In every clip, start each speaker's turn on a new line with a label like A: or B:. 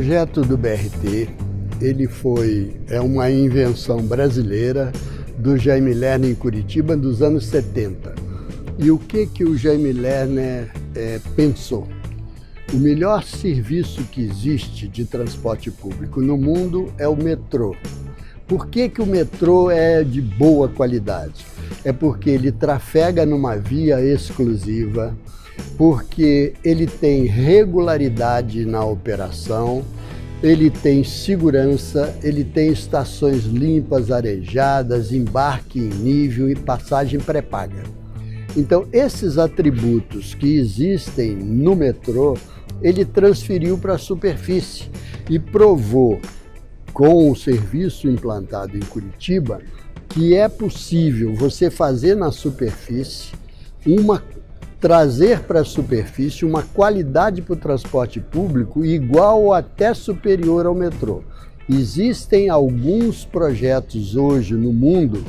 A: projeto do BRT, é uma invenção brasileira do Jaime Lerner em Curitiba dos anos 70. E o que o Jaime Lerner pensou? O melhor serviço que existe de transporte público no mundo é o metrô. Por que o metrô é de boa qualidade? É porque ele trafega numa via exclusiva, porque ele tem regularidade na operação, ele tem segurança, ele tem estações limpas, arejadas, embarque em nível e passagem pré-paga. Então, esses atributos que existem no metrô, ele transferiu para a superfície e provou, com o serviço implantado em Curitiba, que é possível você fazer na superfície trazer para a superfície uma qualidade para o transporte público igual ou até superior ao metrô. Existem alguns projetos hoje no mundo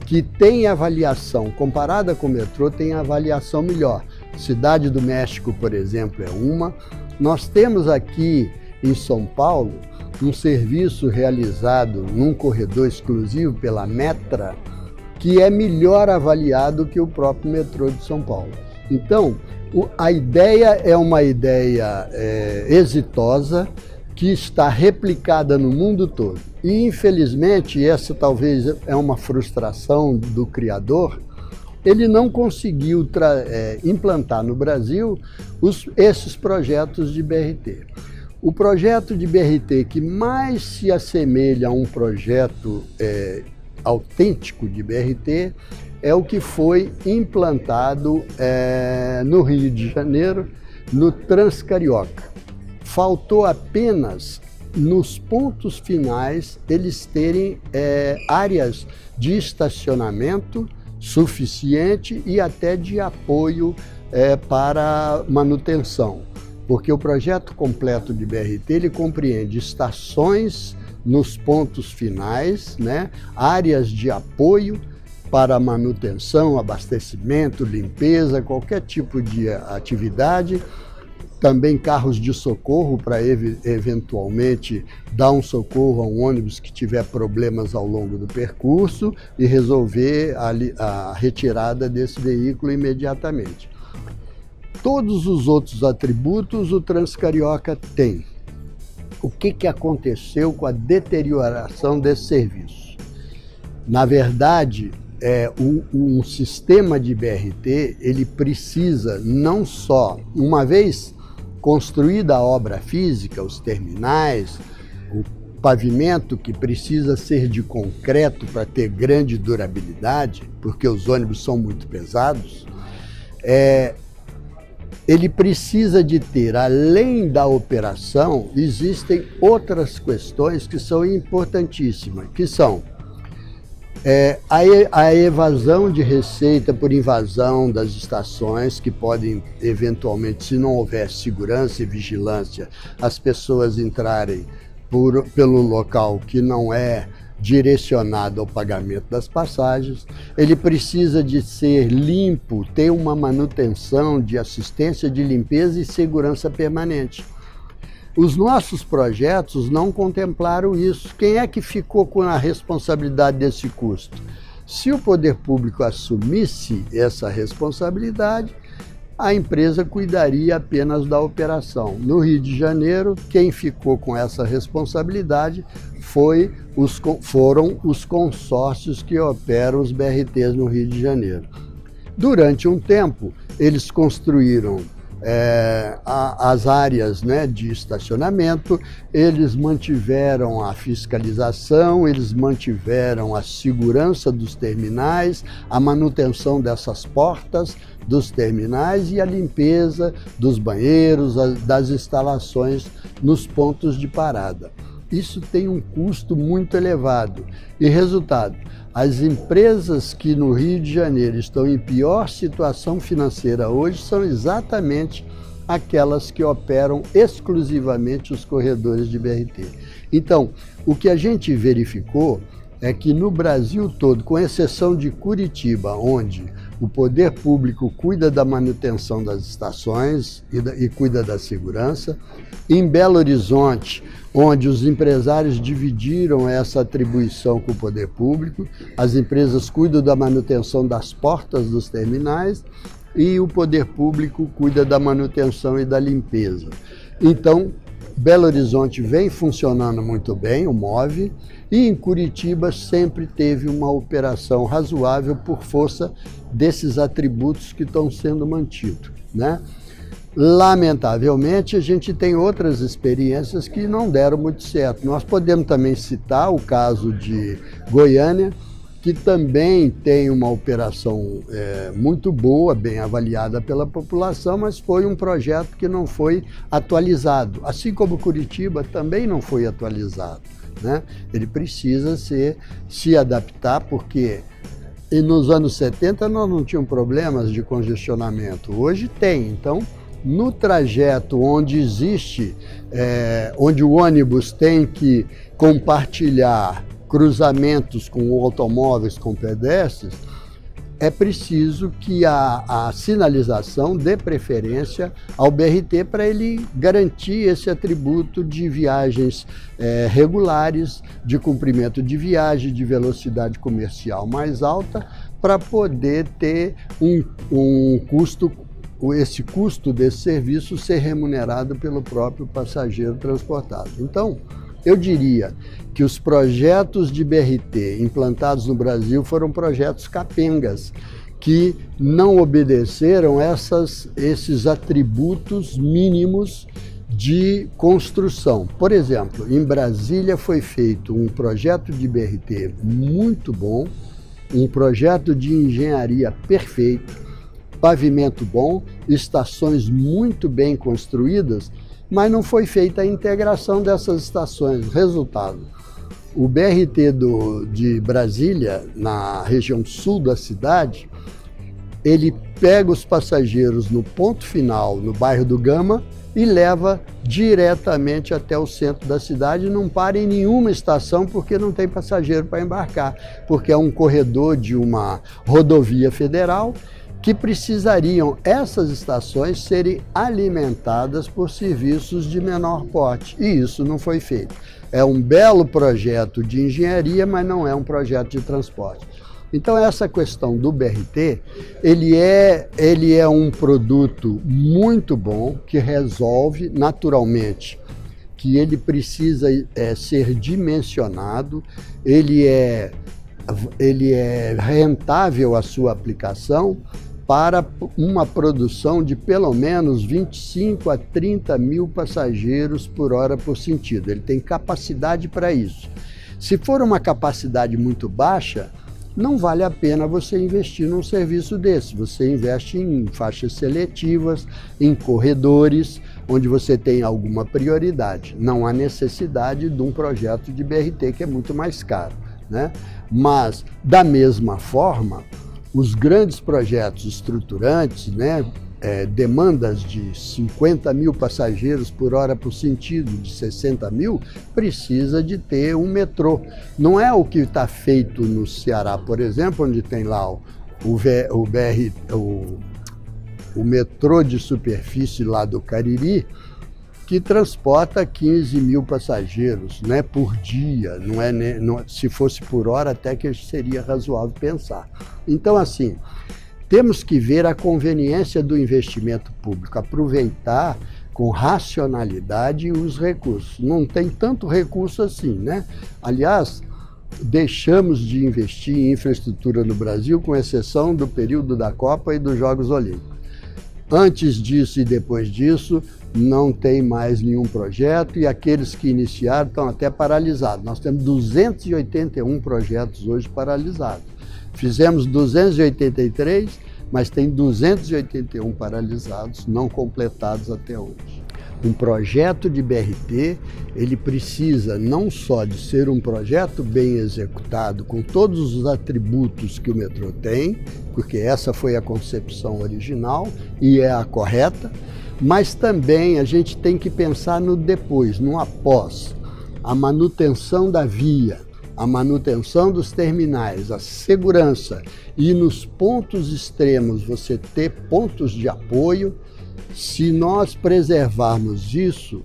A: que têm avaliação, comparada com o metrô, tem avaliação melhor. Cidade do México, por exemplo, é uma. Nós temos aqui em São Paulo um serviço realizado num corredor exclusivo pela Metra, que é melhor avaliado que o próprio metrô de São Paulo. Então, a ideia é uma ideia exitosa, que está replicada no mundo todo. E, infelizmente, essa talvez é uma frustração do criador, ele não conseguiu implantar no Brasil esses projetos de BRT. O projeto de BRT que mais se assemelha a um projeto autêntico de BRT é o que foi implantado no Rio de Janeiro, no Transcarioca. Faltou apenas, nos pontos finais, eles terem áreas de estacionamento suficiente e até de apoio para manutenção. Porque o projeto completo de BRT, ele compreende estações nos pontos finais, né? Áreas de apoio para manutenção, abastecimento, limpeza, qualquer tipo de atividade. Também carros de socorro para eventualmente dar um socorro a um ônibus que tiver problemas ao longo do percurso e resolver a retirada desse veículo imediatamente. Todos os outros atributos o Transcarioca tem. O que aconteceu com a deterioração desse serviço? Na verdade, um sistema de BRT, ele precisa não só, uma vez construída a obra física, os terminais, o pavimento que precisa ser de concreto para ter grande durabilidade, porque os ônibus são muito pesados, ele precisa de ter, além da operação, existem outras questões que são importantíssimas, que são a evasão de receita por invasão das estações, que podem, eventualmente, se não houver segurança e vigilância, as pessoas entrarem pelo local que não é direcionado ao pagamento das passagens. Ele precisa de ser limpo, ter uma manutenção de assistência de limpeza e segurança permanente. Os nossos projetos não contemplaram isso. Quem é que ficou com a responsabilidade desse custo? Se o poder público assumisse essa responsabilidade, a empresa cuidaria apenas da operação. No Rio de Janeiro, quem ficou com essa responsabilidade foram os consórcios que operam os BRTs no Rio de Janeiro. Durante um tempo, eles construíram as áreas, né, de estacionamento, eles mantiveram a fiscalização, eles mantiveram a segurança dos terminais, a manutenção dessas portas dos terminais e a limpeza dos banheiros, das instalações nos pontos de parada. Isso tem um custo muito elevado. E resultado, as empresas que no Rio de Janeiro estão em pior situação financeira hoje são exatamente aquelas que operam exclusivamente os corredores de BRT. Então, o que a gente verificou é que no Brasil todo, com exceção de Curitiba, onde O poder público cuida da manutenção das estações e cuida da segurança. Em Belo Horizonte, onde os empresários dividiram essa atribuição com o poder público, as empresas cuidam da manutenção das portas dos terminais e o poder público cuida da manutenção e da limpeza. Então, Belo Horizonte vem funcionando muito bem, o MOVE, e em Curitiba sempre teve uma operação razoável por força desses atributos que estão sendo mantidos, né? Lamentavelmente, a gente tem outras experiências que não deram muito certo. Nós podemos também citar o caso de Goiânia, que também tem uma operação muito boa, bem avaliada pela população, mas foi um projeto que não foi atualizado. Assim como Curitiba também não foi atualizado, né? Ele precisa se adaptar, porque nos anos 70 nós não tínhamos problemas de congestionamento, hoje tem. Então, no trajeto onde existe, onde o ônibus tem que compartilhar cruzamentos com automóveis, com pedestres, é preciso que a sinalização dê preferência ao BRT para ele garantir esse atributo de viagens regulares, de cumprimento de viagem, de velocidade comercial mais alta, para poder ter esse custo desse serviço ser remunerado pelo próprio passageiro transportado. Então, eu diria que os projetos de BRT implantados no Brasil foram projetos capengas, que não obedeceram esses atributos mínimos de construção. Por exemplo, em Brasília foi feito um projeto de BRT muito bom, um projeto de engenharia perfeito, pavimento bom, estações muito bem construídas, mas não foi feita a integração dessas estações. Resultado, o BRT de Brasília, na região sul da cidade, ele pega os passageiros no ponto final, no bairro do Gama, e leva diretamente até o centro da cidade, não para em nenhuma estação porque não tem passageiro para embarcar, porque é um corredor de uma rodovia federal, que precisariam essas estações serem alimentadas por serviços de menor porte, e isso não foi feito. É um belo projeto de engenharia, mas não é um projeto de transporte. Então essa questão do BRT, ele é um produto muito bom, que resolve naturalmente, que ele precisa ser dimensionado, ele é rentável a sua aplicação, para uma produção de pelo menos 25 a 30 mil passageiros por hora por sentido. Ele tem capacidade para isso. Se for uma capacidade muito baixa, não vale a pena você investir num serviço desse. Você investe em faixas seletivas, em corredores, onde você tem alguma prioridade. Não há necessidade de um projeto de BRT que é muito mais caro, né? Mas, da mesma forma, os grandes projetos estruturantes, né, demandas de 50 mil passageiros por hora por sentido, de 60 mil, precisa de ter um metrô. Não é o que está feito no Ceará, por exemplo, onde tem lá o metrô de superfície lá do Cariri, que transporta 15 mil passageiros, né, por dia. Se fosse por hora, até que seria razoável pensar. Então, assim, temos que ver a conveniência do investimento público, aproveitar com racionalidade os recursos. Não tem tanto recurso assim, né? Aliás, deixamos de investir em infraestrutura no Brasil, com exceção do período da Copa e dos Jogos Olímpicos. Antes disso e depois disso, não tem mais nenhum projeto, e aqueles que iniciaram estão até paralisados. Nós temos 281 projetos hoje paralisados. Fizemos 283, mas tem 281 paralisados, não completados até hoje. Um projeto de BRT, ele precisa não só de ser um projeto bem executado, com todos os atributos que o metrô tem, porque essa foi a concepção original e é a correta, mas também a gente tem que pensar no depois, no após, a manutenção da via, a manutenção dos terminais, a segurança e nos pontos extremos você ter pontos de apoio, se nós preservarmos isso,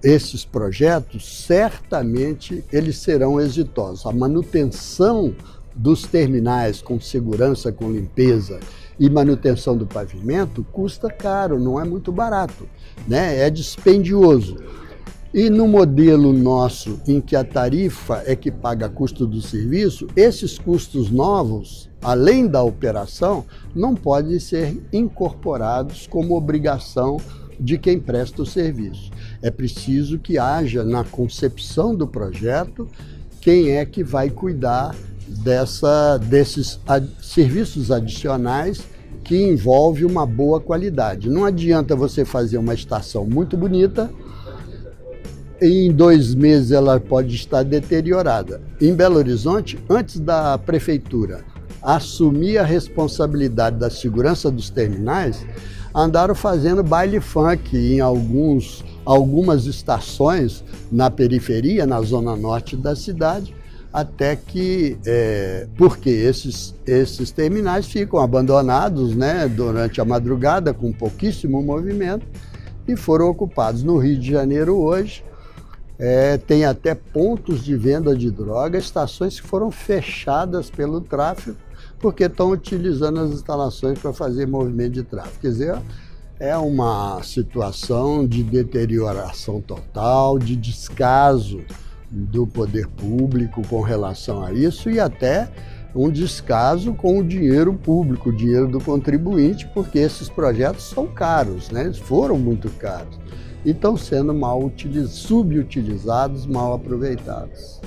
A: esses projetos, certamente eles serão exitosos. A manutenção dos terminais com segurança, com limpeza e manutenção do pavimento custa caro, não é muito barato, né? É dispendioso. E no modelo nosso, em que a tarifa é que paga custo do serviço, esses custos novos, além da operação, não podem ser incorporados como obrigação de quem presta o serviço. É preciso que haja na concepção do projeto quem é que vai cuidar desses serviços adicionais que envolve uma boa qualidade. Não adianta você fazer uma estação muito bonita e em 2 meses ela pode estar deteriorada. Em Belo Horizonte, antes da prefeitura assumir a responsabilidade da segurança dos terminais, andaram fazendo baile funk em algumas estações na periferia, na zona norte da cidade, até que, porque esses terminais ficam abandonados, né, durante a madrugada, com pouquíssimo movimento, e foram ocupados. No Rio de Janeiro hoje, tem até pontos de venda de droga, estações que foram fechadas pelo tráfico, porque estão utilizando as instalações para fazer movimento de tráfico. Quer dizer, é uma situação de deterioração total, de descaso do poder público com relação a isso e até um descaso com o dinheiro público, o dinheiro do contribuinte, porque esses projetos são caros, né? Eles foram muito caros e estão sendo subutilizados, mal aproveitados.